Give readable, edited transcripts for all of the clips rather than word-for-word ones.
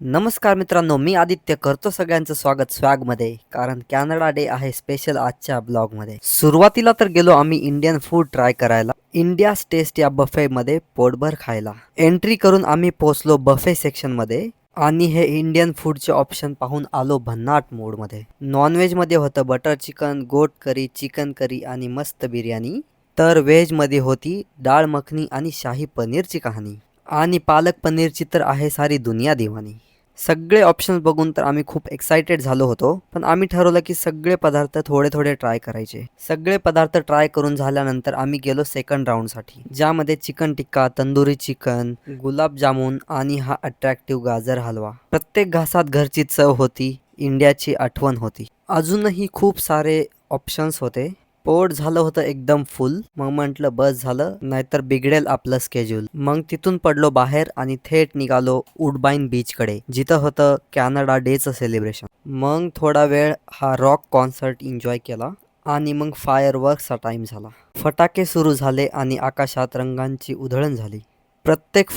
नमस्कार मित्रांनो, मी आदित्य करतो सगळ्यांचं स्वागत स्वॅगमध्ये. कारण कॅनडा डे आहे स्पेशल आजच्या ब्लॉगमध्ये. सुरुवातीला तर गेलो आम्ही इंडियन फूड ट्राय करायला. इंडियाज टेस्ट या बफेमध्ये पोटभर खायला. एंट्री करून आम्ही पोहोचलो बफे सेक्शनमध्ये आणि हे इंडियन फूडचे ऑप्शन पाहून आलो भन्नाट मूडमध्ये. नॉनव्हेजमध्ये होतं बटर चिकन, गोट करी, चिकन करी आणि मस्त बिर्याणी. तर व्हेजमध्ये होती डाळ मखनी आणि शाही पनीरची कहाणी. आणि पालक पनीरची तर आहे सारी दुनिया दिवानी. सगळे ऑप्शन्स बघून तर आम्ही खूप एक्साइटेड झालो होतो, पण आम्ही ठरवलं की सगळे पदार्थ थोडे थोडे ट्राय करायचे. सगळे पदार्थ ट्राय करून झाल्यानंतर आम्ही गेलो सेकंड राऊंडसाठी, ज्यामध्ये चिकन टिक्का, तंदुरी चिकन, गुलाबजामुन आणि हा अट्रॅक्टिव्ह गाजर हलवा. प्रत्येक घासात घरची चव होती, इंडियाची आठवण होती. अजूनही खूप सारे ऑप्शन्स होते. पोट झालं होतं एकदम फुल. मग म्हटलं बस झालं, नाहीतर बिघडेल आपलं स्केड्यूल. मग तिथून पडलो बाहेर आणि थेट निघालो वुडबाईन बीचकडे, जिथं होतं कॅनडा डेचं सेलिब्रेशन. मग थोडा वेळ हा रॉक कॉन्सर्ट एन्जॉय केला आणि मग फायरवर्क्सचा टाइम झाला. फटाके सुरू झाले आणि आकाशात रंगांची उधळण झाली. प्रत्येक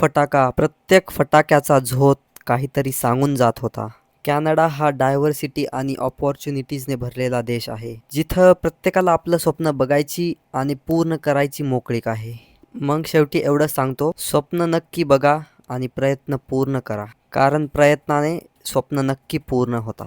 फटाक्याचा झोत काहीतरी सांगून जात होता. कॅनडा हा डायव्हर्सिटी आणि ऑपॉर्च्युनिटीजने भरलेला देश आहे, जिथं प्रत्येकाला आपलं स्वप्न बघायची आणि पूर्ण करायची मोकळीक आहे. मग शेवटी एवढं सांगतो, स्वप्न नक्की बघा आणि प्रयत्न पूर्ण करा, कारण प्रयत्नाने स्वप्न नक्की पूर्ण होतात.